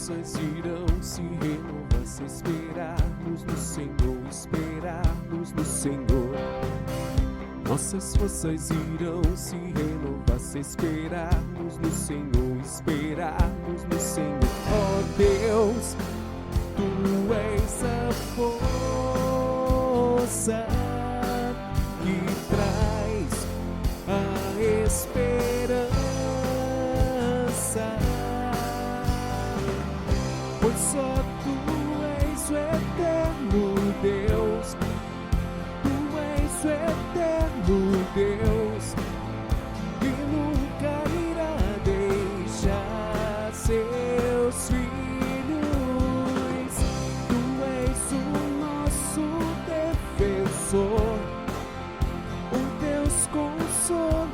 forças irão se renovar se esperarmos no Senhor, esperarmos no Senhor. Nossas forças irão se renovar se esperarmos no Senhor, esperarmos no Senhor. Ó Deus, Tu és a força que traz a esperança, pois só Tu és o eterno Deus, Tu és o eterno Deus, que nunca irá deixar seus filhos. Tu és o nosso defensor, o Deus consolador,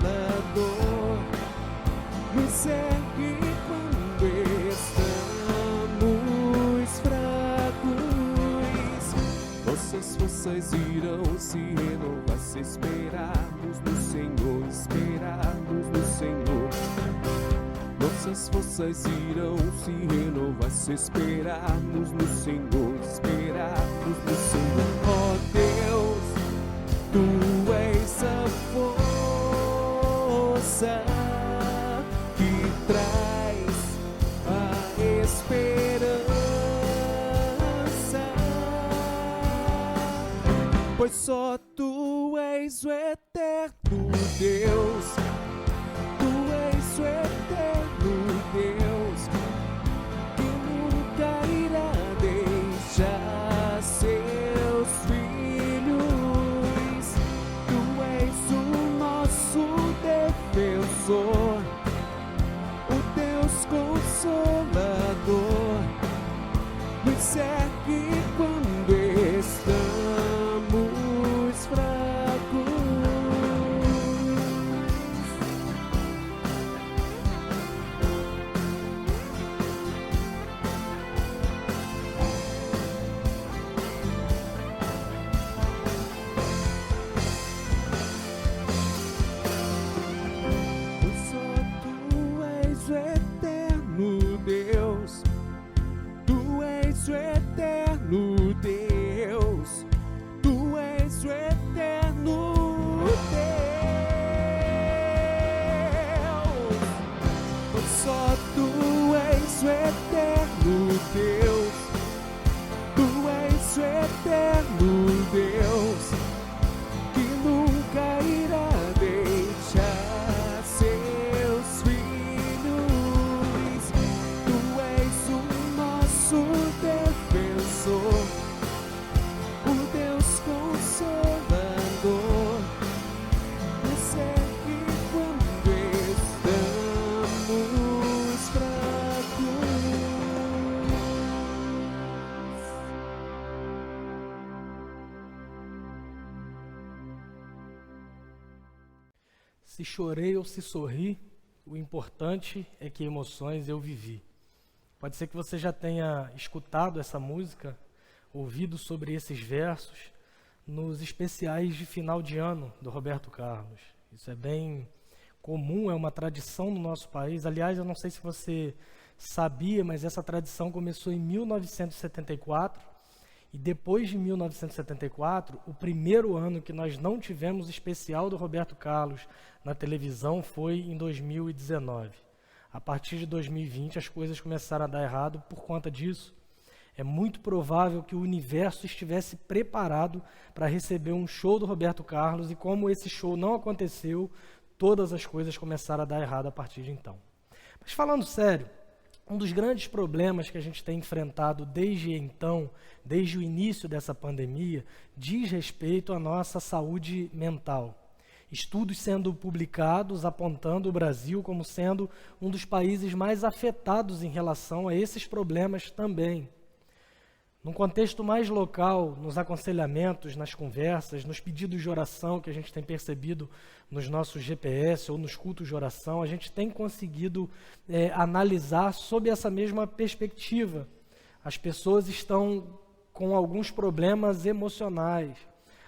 nos ergue quando estamos fracos. Nossas forças irão se renovar se esperarmos no Senhor, esperarmos no Senhor. Nossas forças irão se renovar se esperarmos no Senhor, esperarmos no Senhor. Ó Deus, Tu és a força que traz a esperança, pois só Tu és o eterno Deus, Tu és o eterno Deus, que nunca irá deixar seus filhos. Tu és o nosso defensor, o Deus consolador, nos ergue quando estamos fracos. Pois só Tu és o eterno Deus, Tu és o eterno Deus, Tu és o eterno Deus, pois só Tu és o eterno Deus, Tu és o eterno Deus, que nunca irá deixar seus filhos. Tu és o nosso defensor, o Deus consolador, nos ergue quando estamos fracos. Se chorei ou se sorri, o importante é que emoções eu vivi. Pode ser que você já tenha escutado essa música, ouvido sobre esses versos nos especiais de final de ano do Roberto Carlos. Isso é bem comum, é uma tradição no nosso país. Aliás, eu não sei se você sabia, mas essa tradição começou em 1974. E depois de 1974, o primeiro ano que nós não tivemos especial do Roberto Carlos na televisão foi em 2019. A partir de 2020, as coisas começaram a dar errado por conta disso. É muito provável que o universo estivesse preparado para receber um show do Roberto Carlos, e como esse show não aconteceu, todas as coisas começaram a dar errado a partir de então. Mas falando sério, um dos grandes problemas que a gente tem enfrentado desde então, desde o início dessa pandemia, diz respeito à nossa saúde mental. Estudos sendo publicados apontando o Brasil como sendo um dos países mais afetados em relação a esses problemas também. Num contexto mais local, nos aconselhamentos, nas conversas, nos pedidos de oração que a gente tem percebido nos nossos GPS ou nos cultos de oração, a gente tem conseguido analisar sob essa mesma perspectiva. As pessoas estão com alguns problemas emocionais,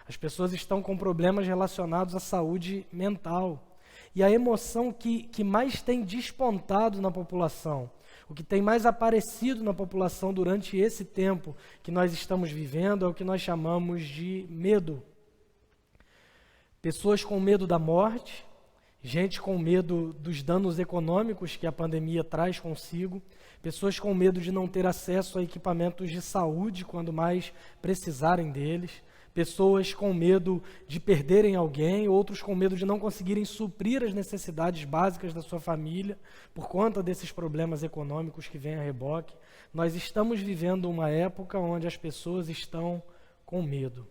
as pessoas estão com problemas relacionados à saúde mental. E a emoção que mais tem despontado na população, o que tem mais aparecido na população durante esse tempo que nós estamos vivendo, é o que nós chamamos de medo. Pessoas com medo da morte, gente com medo dos danos econômicos que a pandemia traz consigo, pessoas com medo de não ter acesso a equipamentos de saúde quando mais precisarem deles, pessoas com medo de perderem alguém, outros com medo de não conseguirem suprir as necessidades básicas da sua família por conta desses problemas econômicos que vêm a reboque. Nós estamos vivendo uma época onde as pessoas estão com medo.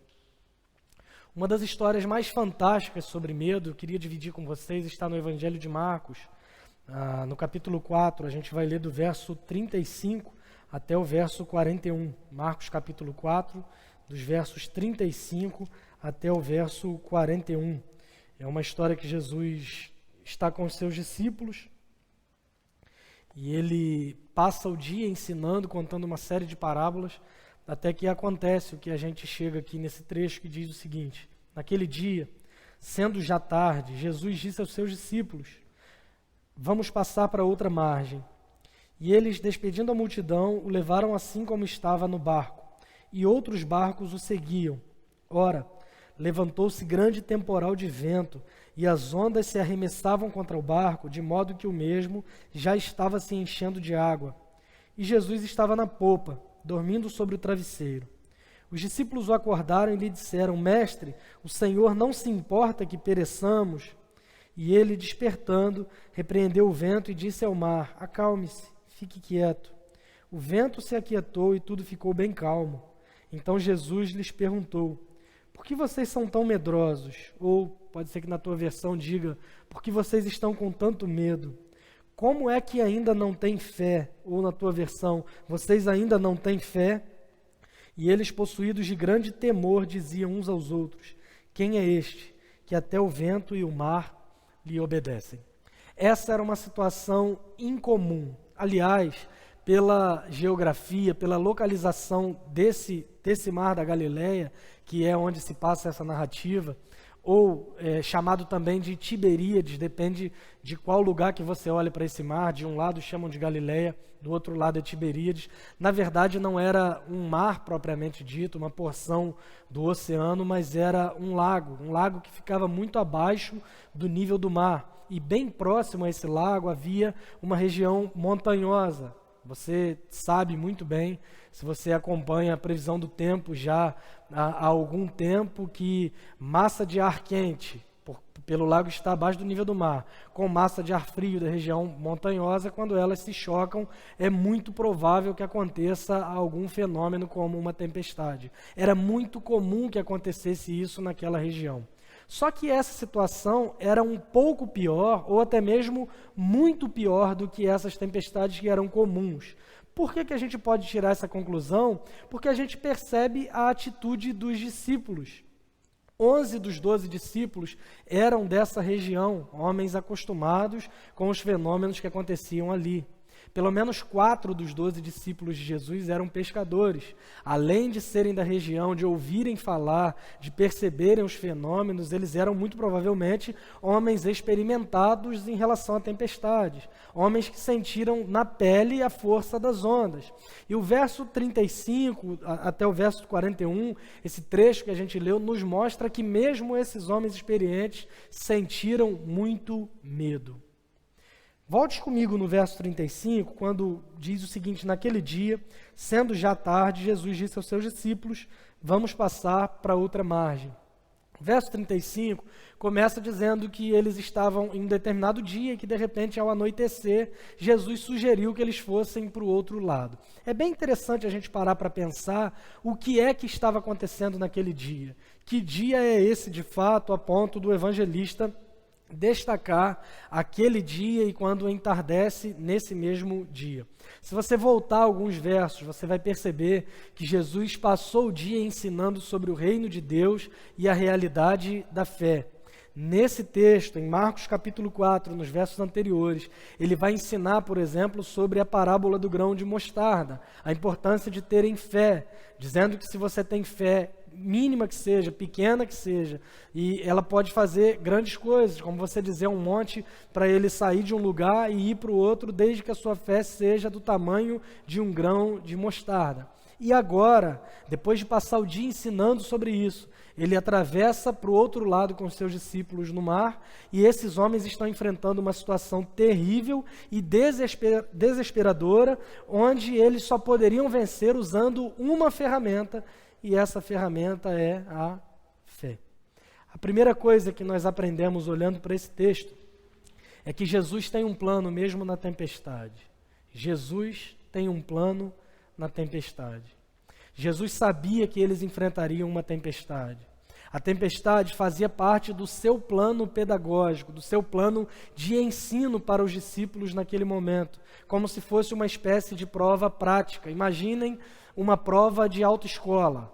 Uma das histórias mais fantásticas sobre medo, eu queria dividir com vocês, está no Evangelho de Marcos. No capítulo 4, a gente vai ler do verso 35 até o verso 41. Marcos capítulo 4, dos versos 35 até o verso 41. É uma história que Jesus está com os seus discípulos e ele passa o dia ensinando, contando uma série de parábolas, até que acontece o que a gente chega aqui nesse trecho que diz o seguinte: naquele dia, sendo já tarde, Jesus disse aos seus discípulos: vamos passar para outra margem. E eles, despedindo a multidão, o levaram assim como estava no barco, e outros barcos o seguiam. Ora, levantou-se grande temporal de vento, e as ondas se arremessavam contra o barco, de modo que o mesmo já estava se enchendo de água. E Jesus estava na popa, dormindo sobre o travesseiro. Os discípulos o acordaram e lhe disseram: Mestre, o Senhor não se importa que pereçamos? E ele, despertando, repreendeu o vento e disse ao mar: acalme-se, fique quieto. O vento se aquietou e tudo ficou bem calmo. Então Jesus lhes perguntou: por que vocês são tão medrosos? Ou, pode ser que na tua versão diga: por que vocês estão com tanto medo? Como é que ainda não têm fé? Ou na tua versão, vocês ainda não têm fé? E eles, possuídos de grande temor, diziam uns aos outros: quem é este, que até o vento e o mar lhe obedecem? Essa era uma situação incomum. Aliás, pela geografia, pela localização desse mar da Galileia, que é onde se passa essa narrativa, ou chamado também de Tiberíades, depende de qual lugar que você olha para esse mar. De um lado chamam de Galileia, do outro lado é Tiberíades. Na verdade, não era um mar propriamente dito, uma porção do oceano, mas era um lago que ficava muito abaixo do nível do mar. E bem próximo a esse lago havia uma região montanhosa. Você sabe muito bem, se você acompanha a previsão do tempo já há algum tempo, que massa de ar quente pelo lago está abaixo do nível do mar, com massa de ar frio da região montanhosa, quando elas se chocam, é muito provável que aconteça algum fenômeno como uma tempestade. Era muito comum que acontecesse isso naquela região. Só que essa situação era um pouco pior, ou até mesmo muito pior do que essas tempestades que eram comuns. Por que a gente pode tirar essa conclusão? Porque a gente percebe a atitude dos discípulos. 11 dos 12 discípulos eram dessa região, homens acostumados com os fenômenos que aconteciam ali. Pelo menos 4 dos 12 discípulos de Jesus eram pescadores. Além de serem da região, de ouvirem falar, de perceberem os fenômenos, eles eram muito provavelmente homens experimentados em relação a tempestades. Homens que sentiram na pele a força das ondas. E o verso 35 até o verso 41, esse trecho que a gente leu, nos mostra que mesmo esses homens experientes sentiram muito medo. Volte comigo no verso 35, quando diz o seguinte: naquele dia, sendo já tarde, Jesus disse aos seus discípulos: vamos passar para outra margem. O verso 35 começa dizendo que eles estavam em um determinado dia e que, de repente, ao anoitecer, Jesus sugeriu que eles fossem para o outro lado. É bem interessante a gente parar para pensar o que é que estava acontecendo naquele dia. Que dia é esse, de fato, a ponto do evangelista destacar aquele dia e quando entardece nesse mesmo dia. Se você voltar alguns versos, você vai perceber que Jesus passou o dia ensinando sobre o reino de Deus e a realidade da fé. Nesse texto, em Marcos capítulo 4, nos versos anteriores, ele vai ensinar, por exemplo, sobre a parábola do grão de mostarda, a importância de terem fé, dizendo que se você tem fé mínima que seja, pequena que seja, e ela pode fazer grandes coisas, como você dizer um monte para ele sair de um lugar e ir para o outro, desde que a sua fé seja do tamanho de um grão de mostarda. E agora, depois de passar o dia ensinando sobre isso, ele atravessa para o outro lado com seus discípulos no mar, e esses homens estão enfrentando uma situação terrível e desesperadora, onde eles só poderiam vencer usando uma ferramenta, e essa ferramenta é a fé. A primeira coisa que nós aprendemos olhando para esse texto é que Jesus tem um plano mesmo na tempestade. Jesus tem um plano na tempestade. Jesus sabia que eles enfrentariam uma tempestade. A tempestade fazia parte do seu plano pedagógico, do seu plano de ensino para os discípulos naquele momento, como se fosse uma espécie de prova prática. Imaginem uma prova de autoescola.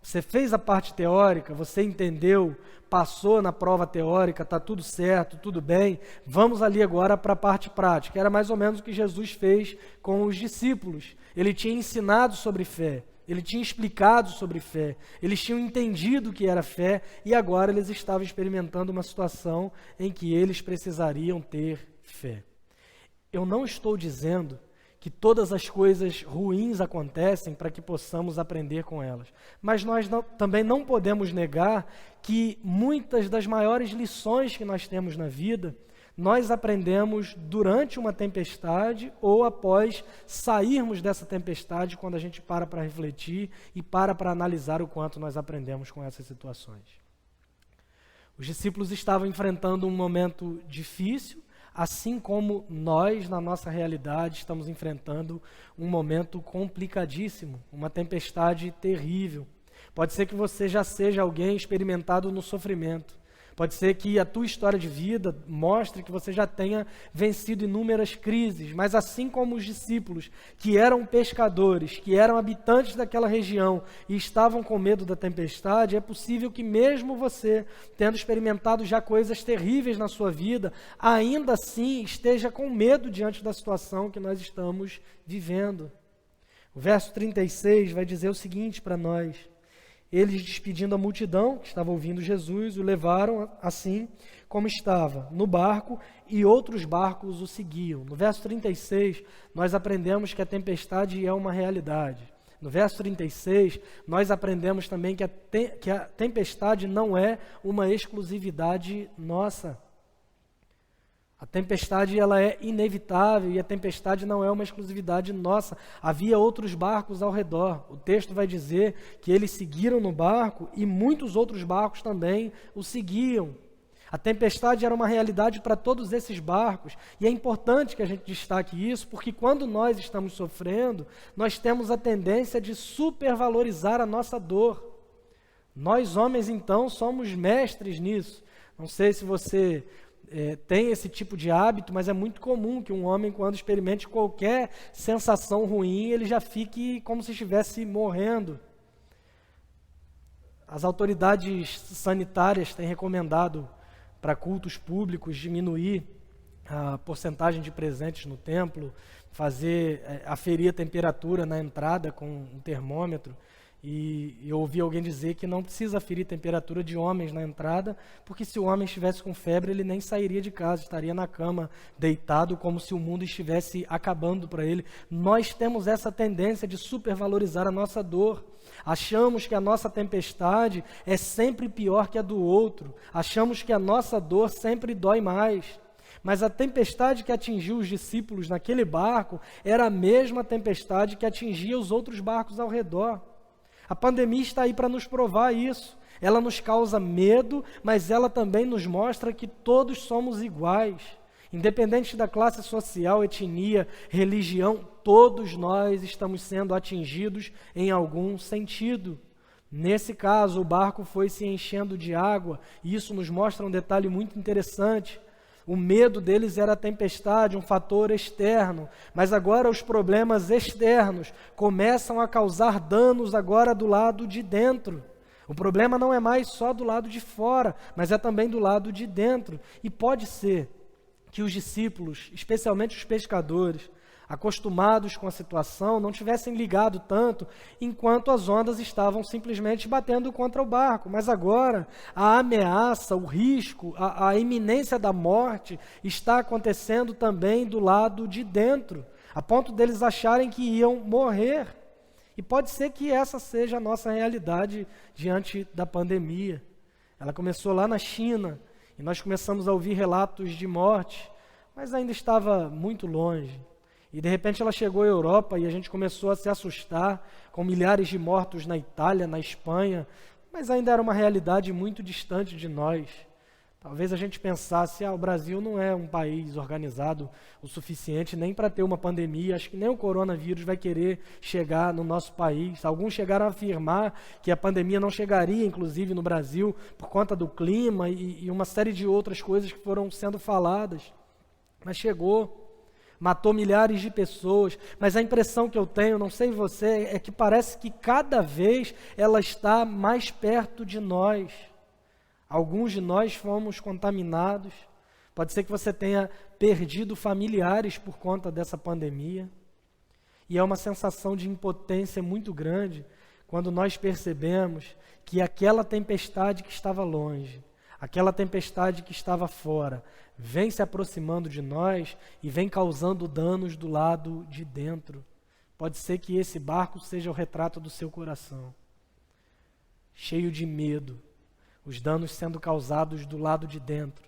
Você fez a parte teórica, você entendeu, passou na prova teórica, está tudo certo, tudo bem, vamos ali agora para a parte prática. Era mais ou menos o que Jesus fez com os discípulos. Ele tinha ensinado sobre fé. Ele tinha explicado sobre fé, eles tinham entendido o que era fé e agora eles estavam experimentando uma situação em que eles precisariam ter fé. Eu não estou dizendo que todas as coisas ruins acontecem para que possamos aprender com elas, mas nós também não podemos negar que muitas das maiores lições que nós temos na vida nós aprendemos durante uma tempestade ou após sairmos dessa tempestade, quando a gente para refletir e para analisar o quanto nós aprendemos com essas situações. Os discípulos estavam enfrentando um momento difícil, assim como nós, na nossa realidade, estamos enfrentando um momento complicadíssimo, uma tempestade terrível. Pode ser que você já seja alguém experimentado no sofrimento. Pode ser que a tua história de vida mostre que você já tenha vencido inúmeras crises, mas assim como os discípulos, que eram pescadores, que eram habitantes daquela região e estavam com medo da tempestade, é possível que mesmo você, tendo experimentado já coisas terríveis na sua vida, ainda assim esteja com medo diante da situação que nós estamos vivendo. O verso 36 vai dizer o seguinte para nós: eles, despedindo a multidão que estava ouvindo Jesus, o levaram assim como estava, no barco, e outros barcos o seguiam. No verso 36, nós aprendemos que a tempestade é uma realidade. No verso 36, nós aprendemos também que a tempestade não é uma exclusividade nossa. A tempestade ela é inevitável e a tempestade não é uma exclusividade nossa. Havia outros barcos ao redor. O texto vai dizer que eles seguiram no barco e muitos outros barcos também o seguiam. A tempestade era uma realidade para todos esses barcos. E é importante que a gente destaque isso, porque quando nós estamos sofrendo, nós temos a tendência de supervalorizar a nossa dor. Nós, homens, então, somos mestres nisso. Não sei se você tem esse tipo de hábito, mas é muito comum que um homem, quando experimente qualquer sensação ruim, ele já fique como se estivesse morrendo. As autoridades sanitárias têm recomendado para cultos públicos diminuir a porcentagem de presentes no templo, aferir a temperatura na entrada com um termômetro. E eu ouvi alguém dizer que não precisa aferir temperatura de homens na entrada, porque se o homem estivesse com febre, ele nem sairia de casa, estaria na cama, deitado, como se o mundo estivesse acabando para ele. Nós temos essa tendência de supervalorizar a nossa dor. Achamos que a nossa tempestade é sempre pior que a do outro. Achamos que a nossa dor sempre dói mais. Mas a tempestade que atingiu os discípulos naquele barco era a mesma tempestade que atingia os outros barcos ao redor. A pandemia está aí para nos provar isso. Ela nos causa medo, mas ela também nos mostra que todos somos iguais. Independente da classe social, etnia, religião, todos nós estamos sendo atingidos em algum sentido. Nesse caso, o barco foi se enchendo de água, e isso nos mostra um detalhe muito interessante. O medo deles era a tempestade, um fator externo, mas agora os problemas externos começam a causar danos agora do lado de dentro. O problema não é mais só do lado de fora, mas é também do lado de dentro. E pode ser que os discípulos, especialmente os pescadores, acostumados com a situação, não tivessem ligado tanto, enquanto as ondas estavam simplesmente batendo contra o barco. Mas agora, a ameaça, o risco, a iminência da morte está acontecendo também do lado de dentro, a ponto deles acharem que iam morrer. E pode ser que essa seja a nossa realidade diante da pandemia. Ela começou lá na China, e nós começamos a ouvir relatos de morte, mas ainda estava muito longe. E de repente ela chegou à Europa e a gente começou a se assustar com milhares de mortos na Itália, na Espanha, mas ainda era uma realidade muito distante de nós. Talvez a gente pensasse, o Brasil não é um país organizado o suficiente nem para ter uma pandemia, acho que nem o coronavírus vai querer chegar no nosso país. Alguns chegaram a afirmar que a pandemia não chegaria, inclusive, no Brasil, por conta do clima e uma série de outras coisas que foram sendo faladas. Mas chegou. Matou milhares de pessoas, mas a impressão que eu tenho, não sei você, é que parece que cada vez ela está mais perto de nós. Alguns de nós fomos contaminados, pode ser que você tenha perdido familiares por conta dessa pandemia, e é uma sensação de impotência muito grande quando nós percebemos que aquela tempestade que estava longe, aquela tempestade que estava fora, vem se aproximando de nós e vem causando danos do lado de dentro. Pode ser que esse barco seja o retrato do seu coração, cheio de medo, os danos sendo causados do lado de dentro.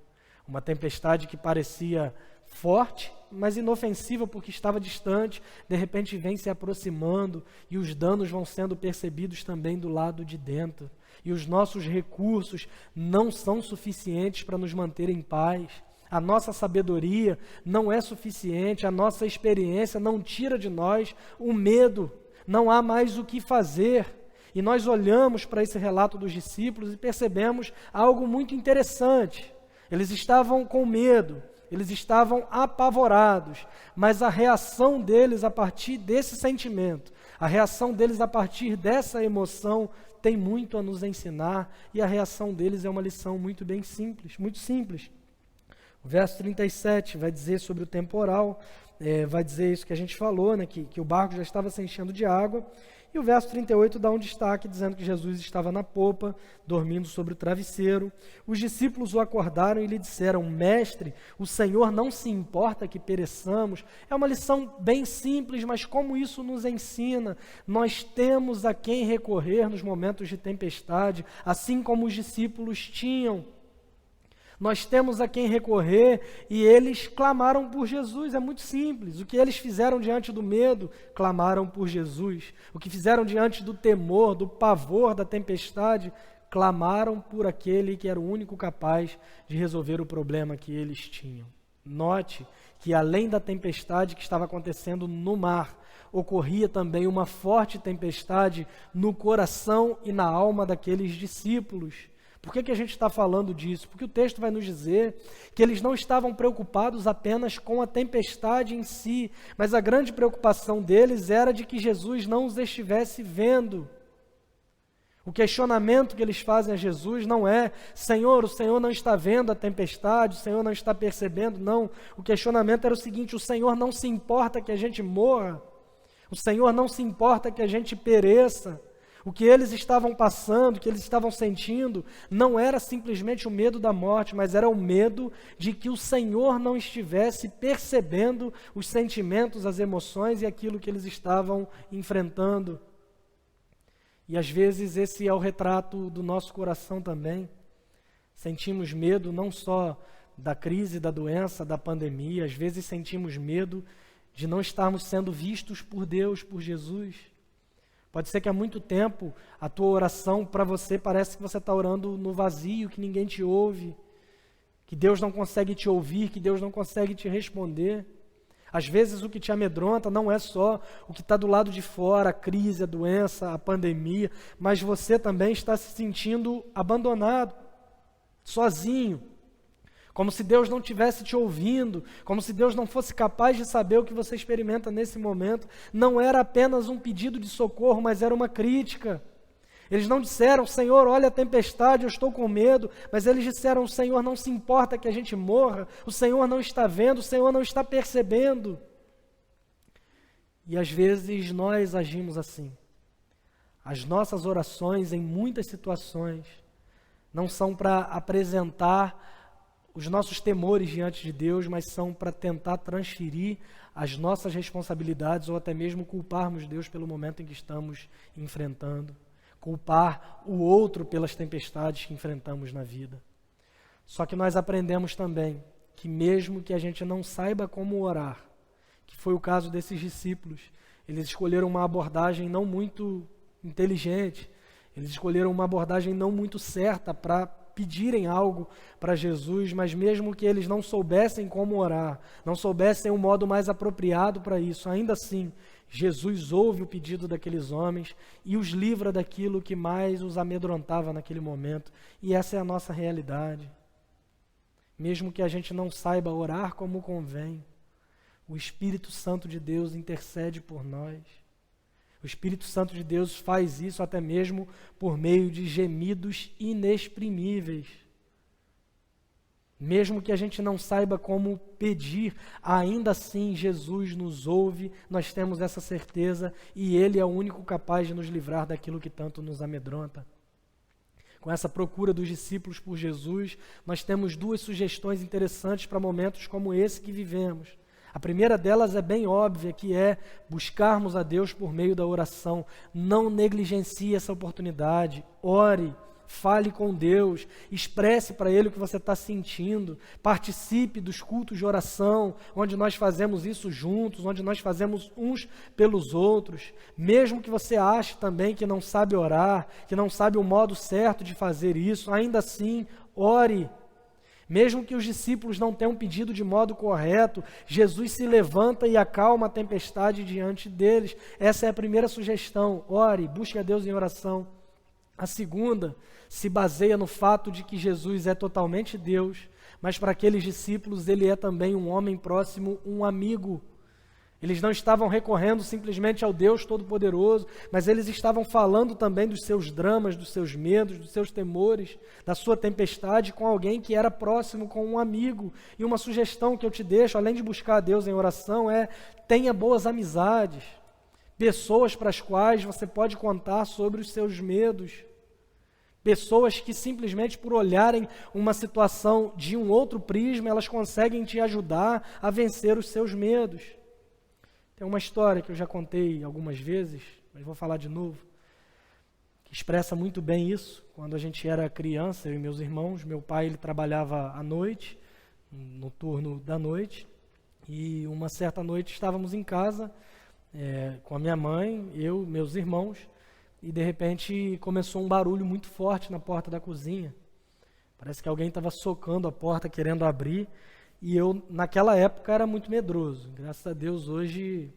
Uma tempestade que parecia forte, mas inofensiva porque estava distante, de repente vem se aproximando e os danos vão sendo percebidos também do lado de dentro. E os nossos recursos não são suficientes para nos manter em paz. A nossa sabedoria não é suficiente, a nossa experiência não tira de nós o medo, não há mais o que fazer. E nós olhamos para esse relato dos discípulos e percebemos algo muito interessante. Eles estavam com medo, eles estavam apavorados, mas a reação deles a partir desse sentimento, a reação deles a partir dessa emoção tem muito a nos ensinar, e a reação deles é uma lição muito bem simples, muito simples. O verso 37 vai dizer sobre o temporal, vai dizer isso que a gente falou, né, que o barco já estava se enchendo de água, e o verso 38 dá um destaque dizendo que Jesus estava na popa, dormindo sobre o travesseiro. Os discípulos o acordaram e lhe disseram: Mestre, o Senhor não se importa que pereçamos. É uma lição bem simples, mas como isso nos ensina? Nós temos a quem recorrer nos momentos de tempestade, assim como os discípulos tinham. Nós temos a quem recorrer e eles clamaram por Jesus, é muito simples. O que eles fizeram diante do medo, clamaram por Jesus. O que fizeram diante do temor, do pavor da tempestade, clamaram por aquele que era o único capaz de resolver o problema que eles tinham. Note que além da tempestade que estava acontecendo no mar, ocorria também uma forte tempestade no coração e na alma daqueles discípulos. Por que a gente está falando disso? Porque o texto vai nos dizer que eles não estavam preocupados apenas com a tempestade em si, mas a grande preocupação deles era de que Jesus não os estivesse vendo. O questionamento que eles fazem a Jesus não é: Senhor, o Senhor não está vendo a tempestade, o Senhor não está percebendo, não. O questionamento era o seguinte: o Senhor não se importa que a gente morra, o Senhor não se importa que a gente pereça. O que eles estavam passando, o que eles estavam sentindo, não era simplesmente o medo da morte, mas era o medo de que o Senhor não estivesse percebendo os sentimentos, as emoções e aquilo que eles estavam enfrentando. E às vezes esse é o retrato do nosso coração também. Sentimos medo não só da crise, da doença, da pandemia, às vezes sentimos medo de não estarmos sendo vistos por Deus, por Jesus. Pode ser que há muito tempo a tua oração para você parece que você está orando no vazio, que ninguém te ouve, que Deus não consegue te ouvir, que Deus não consegue te responder. Às vezes o que te amedronta não é só o que está do lado de fora, a crise, a doença, a pandemia, mas você também está se sentindo abandonado, sozinho, como se Deus não estivesse te ouvindo, como se Deus não fosse capaz de saber o que você experimenta nesse momento. Não era apenas um pedido de socorro, mas era uma crítica. Eles não disseram: Senhor, olha a tempestade, eu estou com medo, mas eles disseram: o Senhor não se importa que a gente morra, o Senhor não está vendo, o Senhor não está percebendo. E às vezes nós agimos assim. As nossas orações, em muitas situações, não são para apresentar os nossos temores diante de Deus, mas são para tentar transferir as nossas responsabilidades ou até mesmo culparmos Deus pelo momento em que estamos enfrentando, culpar o outro pelas tempestades que enfrentamos na vida. Só que nós aprendemos também que mesmo que a gente não saiba como orar, que foi o caso desses discípulos, eles escolheram uma abordagem não muito inteligente, eles escolheram uma abordagem não muito certa para pedirem algo para Jesus, mas mesmo que eles não soubessem como orar, não soubessem o modo mais apropriado para isso, ainda assim, Jesus ouve o pedido daqueles homens e os livra daquilo que mais os amedrontava naquele momento. E essa é a nossa realidade. Mesmo que a gente não saiba orar como convém, o Espírito Santo de Deus intercede por nós. O Espírito Santo de Deus faz isso até mesmo por meio de gemidos inexprimíveis. Mesmo que a gente não saiba como pedir, ainda assim Jesus nos ouve, nós temos essa certeza e Ele é o único capaz de nos livrar daquilo que tanto nos amedronta. Com essa procura dos discípulos por Jesus, nós temos duas sugestões interessantes para momentos como esse que vivemos. A primeira delas é bem óbvia, que é buscarmos a Deus por meio da oração. Não negligencie essa oportunidade. Ore, fale com Deus, expresse para Ele o que você está sentindo. Participe dos cultos de oração, onde nós fazemos isso juntos, onde nós fazemos uns pelos outros. Mesmo que você ache também que não sabe orar, que não sabe o modo certo de fazer isso, ainda assim, ore. Mesmo que os discípulos não tenham pedido de modo correto, Jesus se levanta e acalma a tempestade diante deles. Essa é a primeira sugestão. Ore, busque a Deus em oração. A segunda se baseia no fato de que Jesus é totalmente Deus, mas para aqueles discípulos ele é também um homem próximo, um amigo. Eles não estavam recorrendo simplesmente ao Deus Todo-Poderoso, mas eles estavam falando também dos seus dramas, dos seus medos, dos seus temores, da sua tempestade com alguém que era próximo, com um amigo. E uma sugestão que eu te deixo, além de buscar a Deus em oração, é tenha boas amizades, pessoas para as quais você pode contar sobre os seus medos, pessoas que simplesmente por olharem uma situação de um outro prisma, elas conseguem te ajudar a vencer os seus medos. Tem uma história que eu já contei algumas vezes, mas vou falar de novo, que expressa muito bem isso. Quando a gente era criança, eu e meus irmãos, meu pai ele trabalhava à noite, no turno da noite, e uma certa noite estávamos em casa com a minha mãe, eu, meus irmãos, e de repente começou um barulho muito forte na porta da cozinha. Parece que alguém estava socando a porta, querendo abrir. E eu, naquela época, era muito medroso. Graças a Deus, hoje,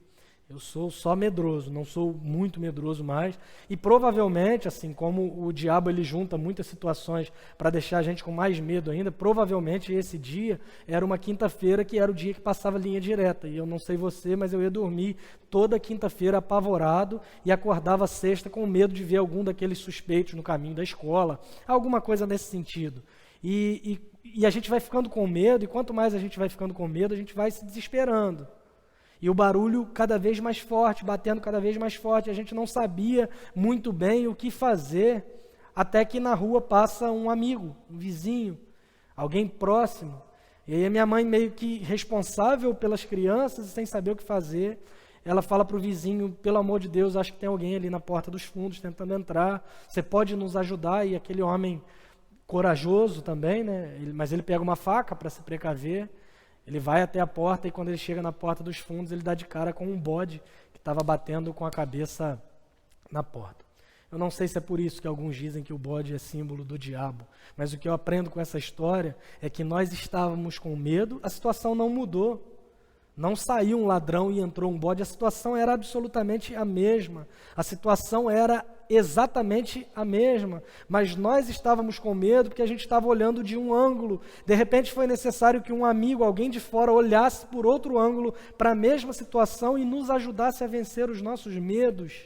eu sou só medroso, não sou muito medroso mais. E provavelmente, assim como o diabo ele junta muitas situações para deixar a gente com mais medo ainda, provavelmente esse dia era uma quinta-feira que era o dia que passava linha direta. E eu não sei você, mas eu ia dormir toda quinta-feira apavorado e acordava sexta com medo de ver algum daqueles suspeitos no caminho da escola, alguma coisa nesse sentido. E a gente vai ficando com medo, e quanto mais a gente vai ficando com medo, a gente vai se desesperando. E o barulho cada vez mais forte, batendo cada vez mais forte, a gente não sabia muito bem o que fazer, até que na rua passa um amigo, um vizinho, alguém próximo. E aí a minha mãe, meio que responsável pelas crianças, sem saber o que fazer, ela fala para o vizinho, pelo amor de Deus, acho que tem alguém ali na porta dos fundos tentando entrar, você pode nos ajudar? E aquele homem corajoso também, né? Mas ele pega uma faca para se precaver, ele vai até a porta e quando ele chega na porta dos fundos, ele dá de cara com um bode que estava batendo com a cabeça na porta. Eu não sei se é por isso que alguns dizem que o bode é símbolo do diabo, mas o que eu aprendo com essa história é que nós estávamos com medo, a situação não mudou. Não saiu um ladrão e entrou um bode, a situação era absolutamente a mesma. A situação era exatamente a mesma, mas nós estávamos com medo porque a gente estava olhando de um ângulo. De repente foi necessário que um amigo, alguém de fora, olhasse por outro ângulo para a mesma situação e nos ajudasse a vencer os nossos medos.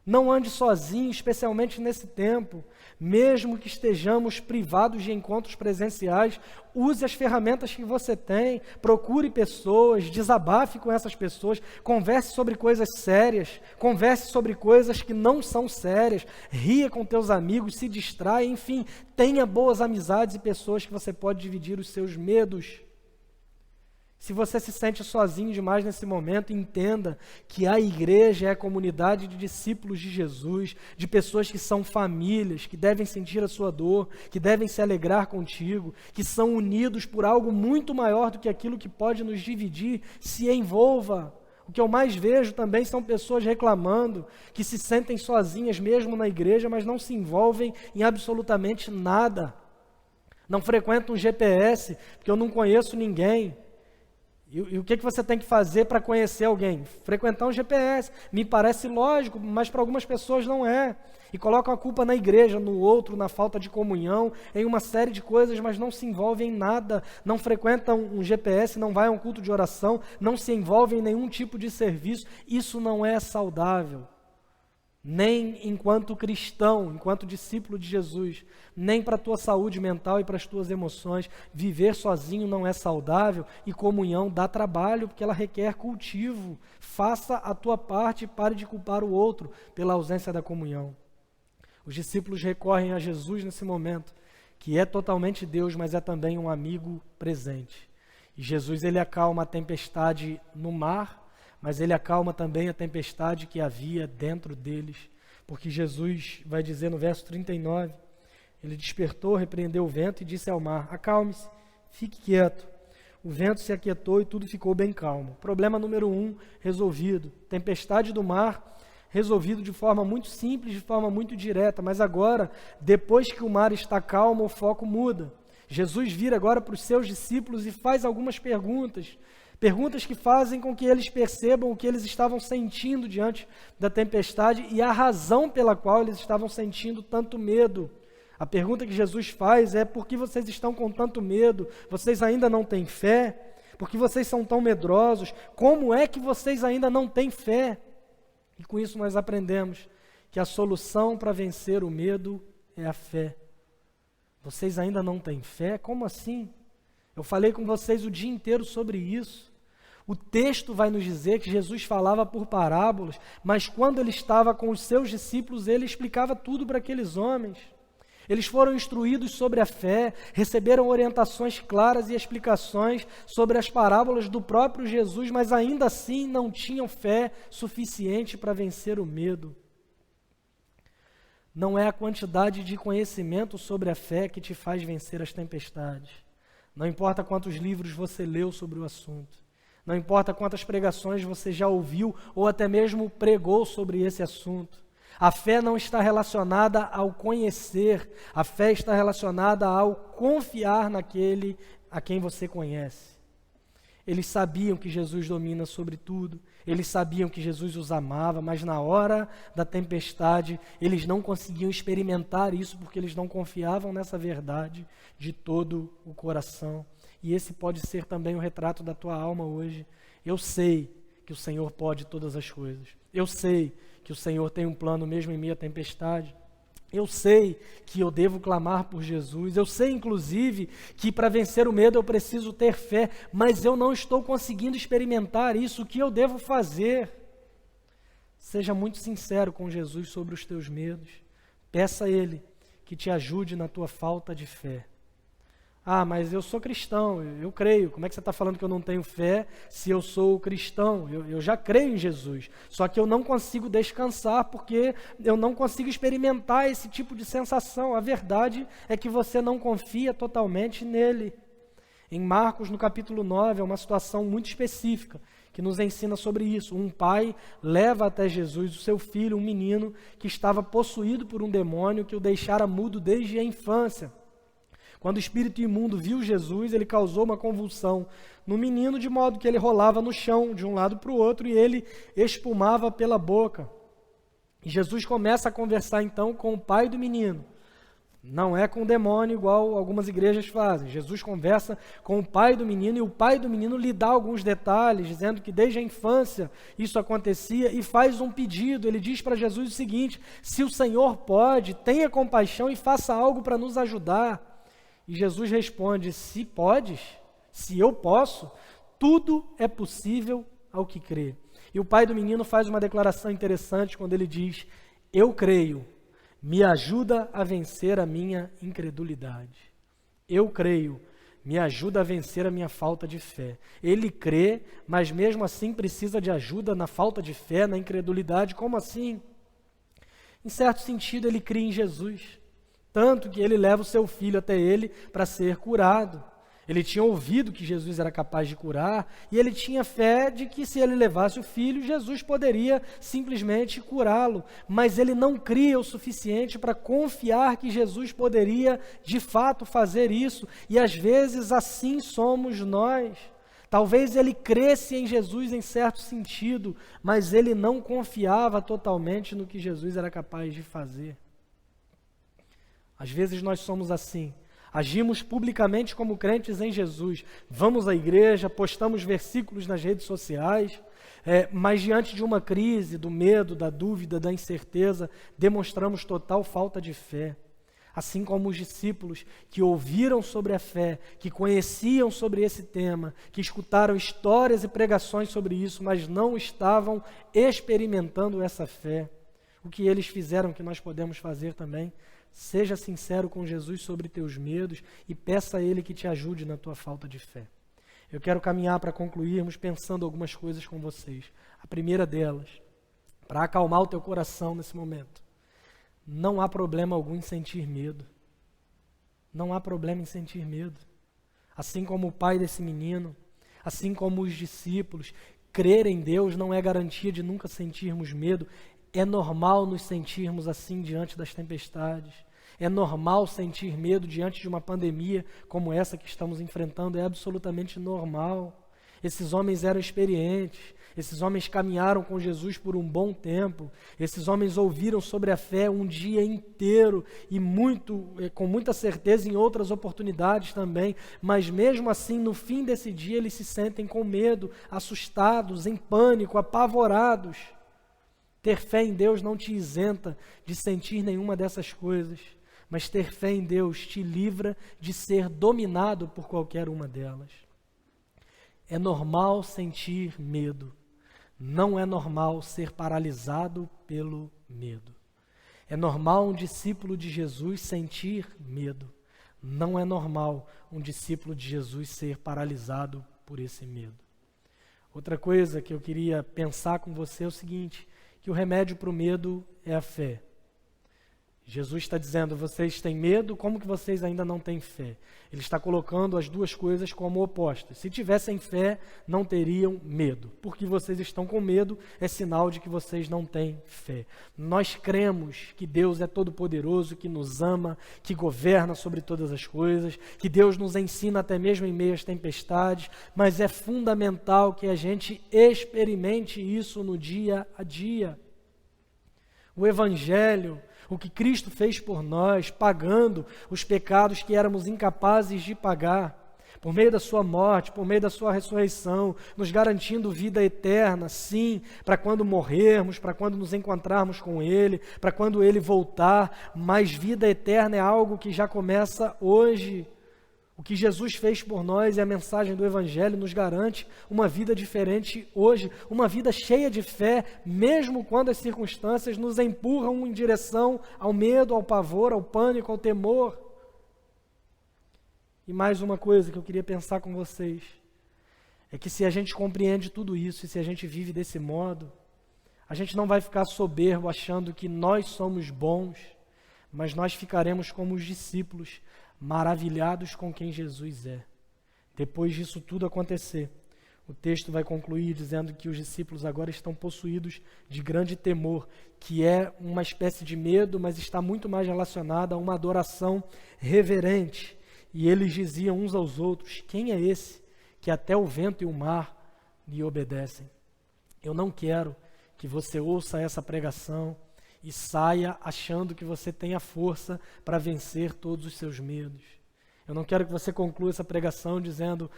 Não ande sozinho, especialmente nesse tempo. Mesmo que estejamos privados de encontros presenciais, use as ferramentas que você tem, procure pessoas, desabafe com essas pessoas, converse sobre coisas sérias, converse sobre coisas que não são sérias, ria com teus amigos, se distraia, enfim, tenha boas amizades e pessoas que você pode dividir os seus medos. Se você se sente sozinho demais nesse momento, entenda que a igreja é a comunidade de discípulos de Jesus, de pessoas que são famílias, que devem sentir a sua dor, que devem se alegrar contigo, que são unidos por algo muito maior do que aquilo que pode nos dividir. Se envolva. O que eu mais vejo também são pessoas reclamando, que se sentem sozinhas mesmo na igreja, mas não se envolvem em absolutamente nada. Não frequentam um GPS, porque eu não conheço ninguém. E o que você tem que fazer para conhecer alguém? Frequentar um GPS. Me parece lógico, mas para algumas pessoas não é. E colocam a culpa na igreja, no outro, na falta de comunhão, em uma série de coisas, mas não se envolvem em nada. Não frequentam um GPS, não vai a um culto de oração, não se envolvem em nenhum tipo de serviço. Isso não é saudável. Nem enquanto cristão, enquanto discípulo de Jesus, nem para a tua saúde mental e para as tuas emoções. Viver sozinho não é saudável e comunhão dá trabalho, porque ela requer cultivo. Faça a tua parte e pare de culpar o outro pela ausência da comunhão. Os discípulos recorrem a Jesus nesse momento, que é totalmente Deus, mas é também um amigo presente. E Jesus, ele acalma a tempestade no mar, mas ele acalma também a tempestade que havia dentro deles, porque Jesus vai dizer no verso 39, ele despertou, repreendeu o vento e disse ao mar, acalme-se, fique quieto. O vento se aquietou e tudo ficou bem calmo. Problema número 1, resolvido. Tempestade do mar, resolvido de forma muito simples, de forma muito direta, mas agora, depois que o mar está calmo, o foco muda. Jesus vira agora para os seus discípulos e faz algumas perguntas que fazem com que eles percebam o que eles estavam sentindo diante da tempestade e a razão pela qual eles estavam sentindo tanto medo. A pergunta que Jesus faz é: por que vocês estão com tanto medo? Vocês ainda não têm fé? Por que vocês são tão medrosos? Como é que vocês ainda não têm fé? E com isso nós aprendemos que a solução para vencer o medo é a fé. Vocês ainda não têm fé? Como assim? Eu falei com vocês o dia inteiro sobre isso. O texto vai nos dizer que Jesus falava por parábolas, mas quando ele estava com os seus discípulos, ele explicava tudo para aqueles homens. Eles foram instruídos sobre a fé, receberam orientações claras e explicações sobre as parábolas do próprio Jesus, mas ainda assim não tinham fé suficiente para vencer o medo. Não é a quantidade de conhecimento sobre a fé que te faz vencer as tempestades. Não importa quantos livros você leu sobre o assunto. Não importa quantas pregações você já ouviu ou até mesmo pregou sobre esse assunto. A fé não está relacionada ao conhecer, a fé está relacionada ao confiar naquele a quem você conhece. Eles sabiam que Jesus domina sobre tudo, eles sabiam que Jesus os amava, mas na hora da tempestade eles não conseguiam experimentar isso porque eles não confiavam nessa verdade de todo o coração. E esse pode ser também o retrato da tua alma hoje. Eu sei que o Senhor pode todas as coisas. Eu sei que o Senhor tem um plano mesmo em meio à tempestade. Eu sei que eu devo clamar por Jesus. Eu sei, inclusive, que para vencer o medo eu preciso ter fé, mas eu não estou conseguindo experimentar isso. O que eu devo fazer? Seja muito sincero com Jesus sobre os teus medos. Peça a Ele que te ajude na tua falta de fé. Ah, mas eu sou cristão, eu creio. Como é que você está falando que eu não tenho fé se eu sou cristão? Eu já creio em Jesus, só que eu não consigo descansar porque eu não consigo experimentar esse tipo de sensação. A verdade é que você não confia totalmente nele. Em Marcos, no capítulo 9, é uma situação muito específica que nos ensina sobre isso. Um pai leva até Jesus o seu filho, um menino, que estava possuído por um demônio que o deixara mudo desde a infância. Quando o espírito imundo viu Jesus, ele causou uma convulsão no menino, de modo que ele rolava no chão de um lado para o outro e ele espumava pela boca. E Jesus começa a conversar então com o pai do menino. Não é com o demônio igual algumas igrejas fazem. Jesus conversa com o pai do menino e o pai do menino lhe dá alguns detalhes, dizendo que desde a infância isso acontecia e faz um pedido. Ele diz para Jesus o seguinte: se o Senhor pode, tenha compaixão e faça algo para nos ajudar. E Jesus responde: se podes, se eu posso, tudo é possível ao que crê. E o pai do menino faz uma declaração interessante quando ele diz: eu creio, me ajuda a vencer a minha incredulidade. Eu creio, me ajuda a vencer a minha falta de fé. Ele crê, mas mesmo assim precisa de ajuda na falta de fé, na incredulidade. Como assim? Em certo sentido, ele crê em Jesus, tanto que ele leva o seu filho até ele para ser curado. Ele tinha ouvido que Jesus era capaz de curar e ele tinha fé de que se ele levasse o filho, Jesus poderia simplesmente curá-lo. Mas ele não cria o suficiente para confiar que Jesus poderia de fato fazer isso. E às vezes assim somos nós. Talvez ele cresce em Jesus em certo sentido, mas ele não confiava totalmente no que Jesus era capaz de fazer. Às vezes nós somos assim. Agimos publicamente como crentes em Jesus. Vamos à igreja, postamos versículos nas redes sociais, mas diante de uma crise, do medo, da dúvida, da incerteza, demonstramos total falta de fé. Assim como os discípulos que ouviram sobre a fé, que conheciam sobre esse tema, que escutaram histórias e pregações sobre isso, mas não estavam experimentando essa fé. O que eles fizeram que nós podemos fazer também? Seja sincero com Jesus sobre teus medos e peça a Ele que te ajude na tua falta de fé. Eu quero caminhar para concluirmos pensando algumas coisas com vocês. A primeira delas, para acalmar o teu coração nesse momento. Não há problema algum em sentir medo. Não há problema em sentir medo. Assim como o pai desse menino, assim como os discípulos, crer em Deus não é garantia de nunca sentirmos medo. É normal nos sentirmos assim diante das tempestades. É normal sentir medo diante de uma pandemia como essa que estamos enfrentando. É absolutamente normal. Esses homens eram experientes. Esses homens caminharam com Jesus por um bom tempo. Esses homens ouviram sobre a fé um dia inteiro e com muita certeza em outras oportunidades também. Mas mesmo assim, no fim desse dia, eles se sentem com medo, assustados, em pânico, apavorados. Ter fé em Deus não te isenta de sentir nenhuma dessas coisas, mas ter fé em Deus te livra de ser dominado por qualquer uma delas. É normal sentir medo, não é normal ser paralisado pelo medo. É normal um discípulo de Jesus sentir medo, não é normal um discípulo de Jesus ser paralisado por esse medo. Outra coisa que eu queria pensar com você é o seguinte: que o remédio para o medo é a fé. Jesus está dizendo: vocês têm medo, como que vocês ainda não têm fé? Ele está colocando as duas coisas como opostas. Se tivessem fé, não teriam medo. Porque vocês estão com medo, é sinal de que vocês não têm fé. Nós cremos que Deus é todo-poderoso, que nos ama, que governa sobre todas as coisas, que Deus nos ensina até mesmo em meio às tempestades, mas é fundamental que a gente experimente isso no dia a dia. O Evangelho, o que Cristo fez por nós, pagando os pecados que éramos incapazes de pagar, por meio da sua morte, por meio da sua ressurreição, nos garantindo vida eterna, sim, para quando morrermos, para quando nos encontrarmos com Ele, para quando Ele voltar, mas vida eterna é algo que já começa hoje. O que Jesus fez por nós e a mensagem do Evangelho nos garante uma vida diferente hoje, uma vida cheia de fé, mesmo quando as circunstâncias nos empurram em direção ao medo, ao pavor, ao pânico, ao temor. E mais uma coisa que eu queria pensar com vocês, é que se a gente compreende tudo isso e se a gente vive desse modo, a gente não vai ficar soberbo achando que nós somos bons, mas nós ficaremos como os discípulos, maravilhados com quem Jesus é. Depois disso tudo acontecer, o texto vai concluir dizendo que os discípulos agora estão possuídos de grande temor, que é uma espécie de medo, mas está muito mais relacionada a uma adoração reverente. E eles diziam uns aos outros: quem é esse que até o vento e o mar lhe obedecem? Eu não quero que você ouça essa pregação e saia achando que você tem a força para vencer todos os seus medos. Eu não quero que você conclua essa pregação dizendo: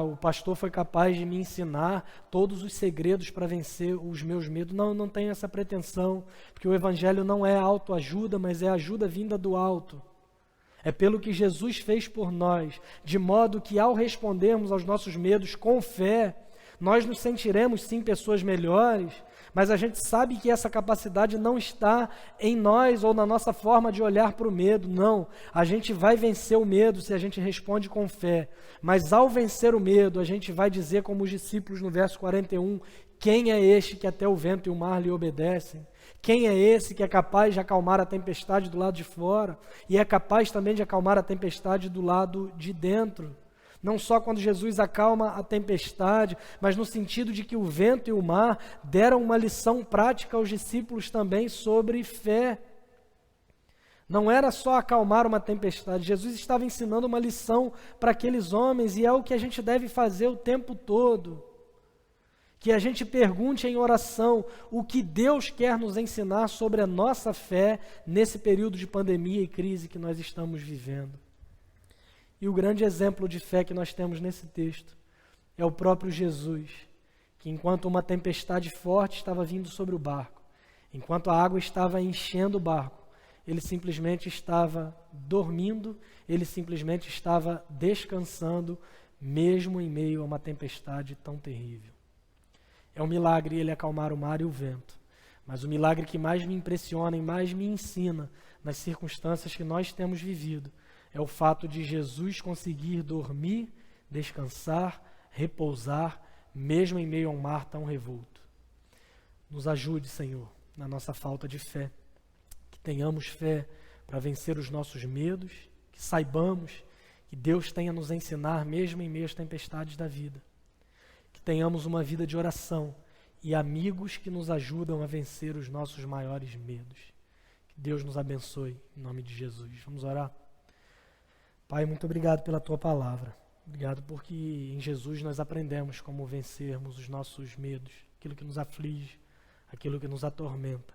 o pastor foi capaz de me ensinar todos os segredos para vencer os meus medos. Não, não tenho essa pretensão, porque o evangelho não é autoajuda, mas é ajuda vinda do alto. É pelo que Jesus fez por nós, de modo que ao respondermos aos nossos medos com fé, nós nos sentiremos sim pessoas melhores, mas a gente sabe que essa capacidade não está em nós ou na nossa forma de olhar para o medo, não. A gente vai vencer o medo se a gente responde com fé, mas ao vencer o medo, a gente vai dizer como os discípulos no verso 41, quem é este que até o vento e o mar lhe obedecem? Quem é esse que é capaz de acalmar a tempestade do lado de fora e é capaz também de acalmar a tempestade do lado de dentro? Não só quando Jesus acalma a tempestade, mas no sentido de que o vento e o mar deram uma lição prática aos discípulos também sobre fé. Não era só acalmar uma tempestade, Jesus estava ensinando uma lição para aqueles homens e é o que a gente deve fazer o tempo todo. Que a gente pergunte em oração o que Deus quer nos ensinar sobre a nossa fé nesse período de pandemia e crise que nós estamos vivendo. E o grande exemplo de fé que nós temos nesse texto é o próprio Jesus, que enquanto uma tempestade forte estava vindo sobre o barco, enquanto a água estava enchendo o barco, ele simplesmente estava dormindo, ele simplesmente estava descansando, mesmo em meio a uma tempestade tão terrível. É um milagre ele acalmar o mar e o vento, mas o milagre que mais me impressiona e mais me ensina nas circunstâncias que nós temos vivido é o fato de Jesus conseguir dormir, descansar, repousar, mesmo em meio a um mar tão revolto. Nos ajude, Senhor, na nossa falta de fé, que tenhamos fé para vencer os nossos medos, que saibamos que Deus tem a nos ensinar mesmo em meio às tempestades da vida, que tenhamos uma vida de oração e amigos que nos ajudam a vencer os nossos maiores medos. Que Deus nos abençoe, em nome de Jesus. Vamos orar? Pai, muito obrigado pela Tua palavra. Obrigado porque em Jesus nós aprendemos como vencermos os nossos medos, aquilo que nos aflige, aquilo que nos atormenta.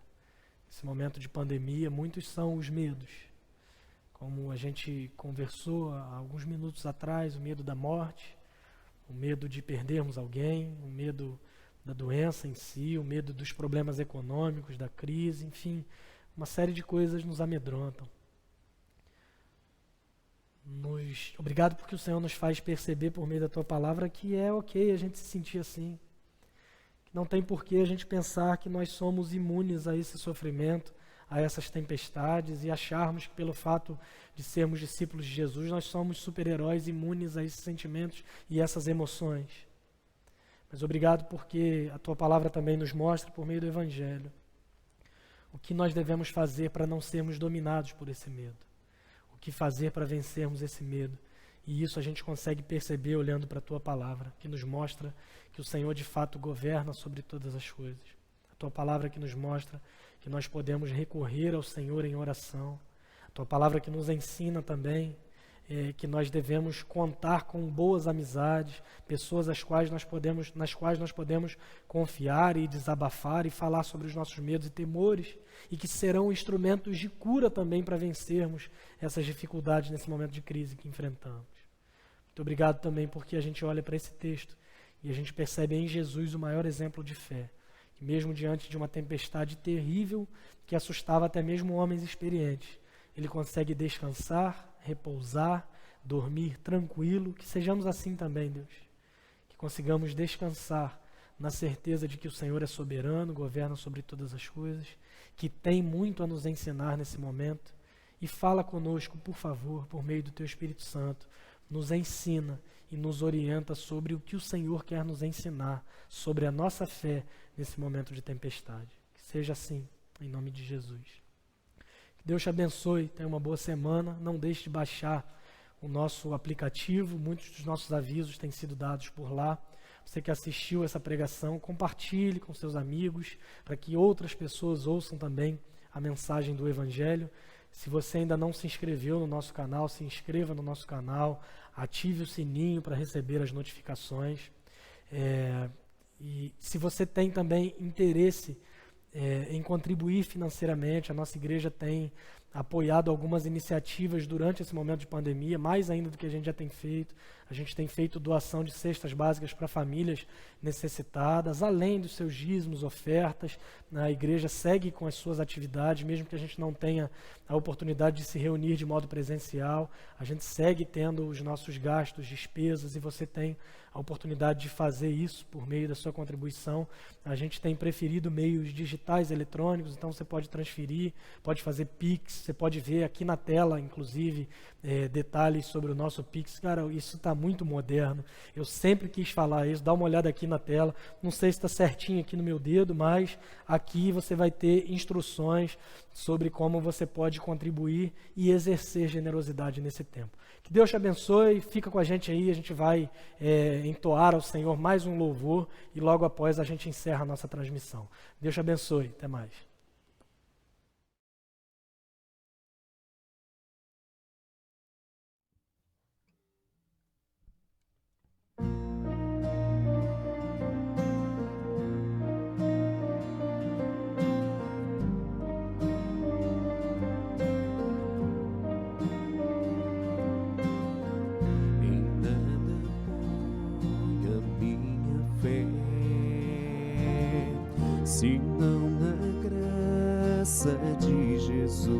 Nesse momento de pandemia, muitos são os medos. Como a gente conversou há alguns minutos atrás, o medo da morte, o medo de perdermos alguém, o medo da doença em si, o medo dos problemas econômicos, da crise, enfim, uma série de coisas nos amedrontam. Obrigado porque o Senhor nos faz perceber por meio da Tua palavra que é ok a gente se sentir assim. Que não tem porquê a gente pensar que nós somos imunes a esse sofrimento, a essas tempestades e acharmos que pelo fato de sermos discípulos de Jesus nós somos super-heróis imunes a esses sentimentos e essas emoções. Mas obrigado porque a Tua palavra também nos mostra por meio do Evangelho o que nós devemos fazer para não sermos dominados por esse medo. O que fazer para vencermos esse medo. E isso a gente consegue perceber olhando para a Tua palavra, que nos mostra que o Senhor de fato governa sobre todas as coisas. A Tua palavra que nos mostra que nós podemos recorrer ao Senhor em oração. A Tua palavra que nos ensina também que nós devemos contar com boas amizades, pessoas nas quais nós podemos confiar e desabafar e falar sobre os nossos medos e temores, e que serão instrumentos de cura também para vencermos essas dificuldades nesse momento de crise que enfrentamos. Muito obrigado também porque a gente olha para esse texto e a gente percebe em Jesus o maior exemplo de fé, que mesmo diante de uma tempestade terrível que assustava até mesmo homens experientes, ele consegue descansar, repousar, dormir tranquilo, que sejamos assim também, Deus. Que consigamos descansar na certeza de que o Senhor é soberano, governa sobre todas as coisas, que tem muito a nos ensinar nesse momento. E fala conosco, por favor, por meio do Teu Espírito Santo, nos ensina e nos orienta sobre o que o Senhor quer nos ensinar, sobre a nossa fé nesse momento de tempestade. Que seja assim, em nome de Jesus. Deus te abençoe, tenha uma boa semana, não deixe de baixar o nosso aplicativo, muitos dos nossos avisos têm sido dados por lá. Você que assistiu essa pregação, compartilhe com seus amigos, para que outras pessoas ouçam também a mensagem do Evangelho. Se você ainda não se inscreveu no nosso canal, se inscreva no nosso canal, ative o sininho para receber as notificações. E se você tem também interesse em contribuir financeiramente. A nossa igreja tem apoiado algumas iniciativas durante esse momento de pandemia, mais ainda do que a gente já tem feito. A gente tem feito doação de cestas básicas para famílias necessitadas, além dos seus dízimos, ofertas. A igreja segue com as suas atividades, mesmo que a gente não tenha a oportunidade de se reunir de modo presencial. A gente segue tendo os nossos gastos, despesas, e você tem a oportunidade de fazer isso por meio da sua contribuição. A gente tem preferido meios digitais, eletrônicos, então você pode transferir, pode fazer Pix, você pode ver aqui na tela, inclusive, detalhes sobre o nosso Pix. Cara, isso está muito moderno. Eu sempre quis falar isso. Dá uma olhada aqui na tela. Não sei se está certinho aqui no meu dedo, mas aqui você vai ter instruções sobre como você pode contribuir e exercer generosidade nesse tempo. Que Deus te abençoe. Fica com a gente aí. A gente vai entoar ao Senhor mais um louvor e logo após a gente encerra a nossa transmissão. Deus te abençoe. Até mais. Se não na graça de Jesus,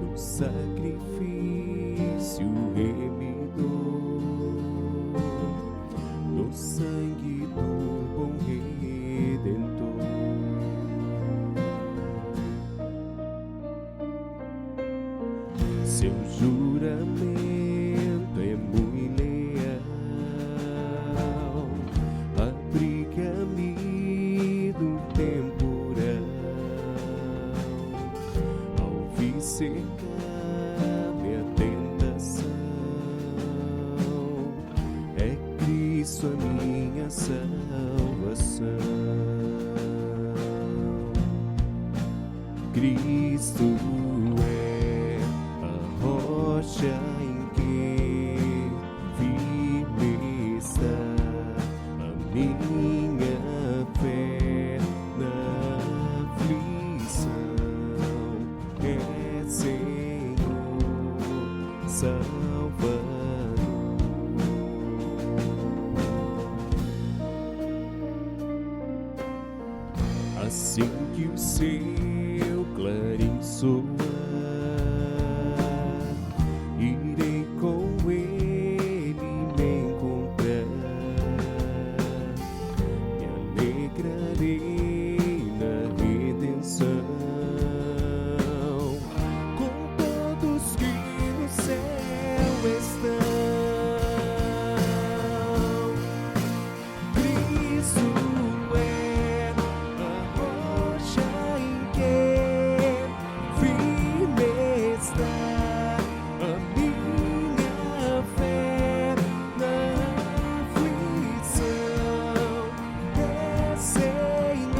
no sacrifício remidor, no sangue do bom Redentor. Seu juramento é muito leal, abriga-me do temporal, ao vir cercar-me a tentação, é Cristo a minha salvação. Cristo é a rocha em que firme está a minha fé na aflição. É Senhor Salvador. Assim que o seu clarim soar, irei com ele me encontrar, me alegrarei na redenção, com todos que no céu estão. Cristo é a rocha em que firme está a minha fé na aflição. É Senhor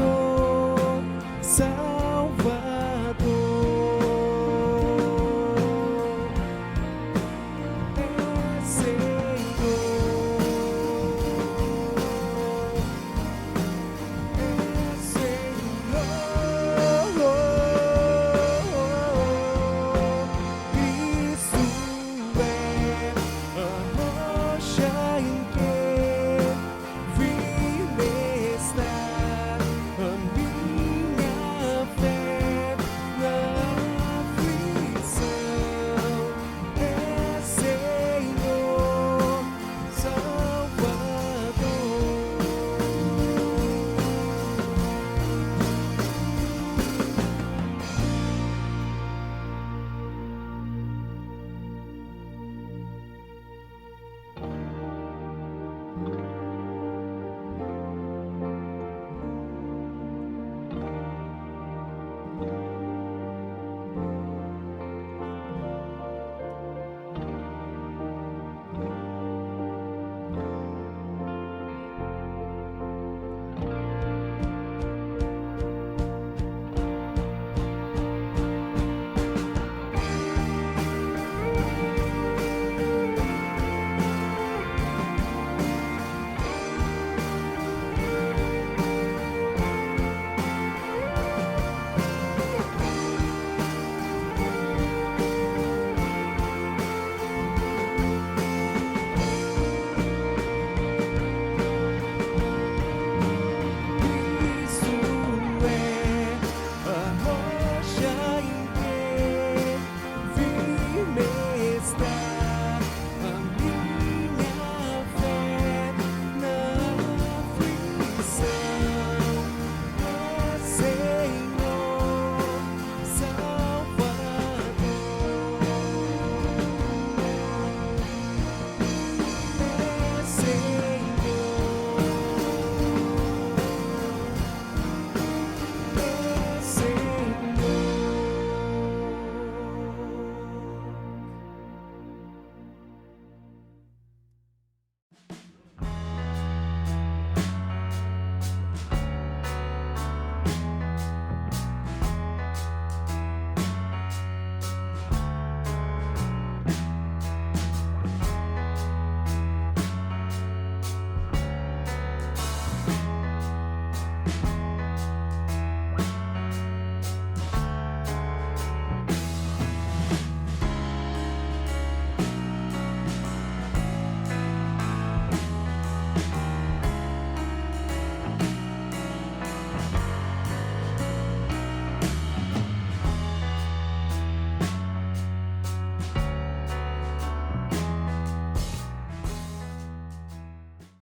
Senhor.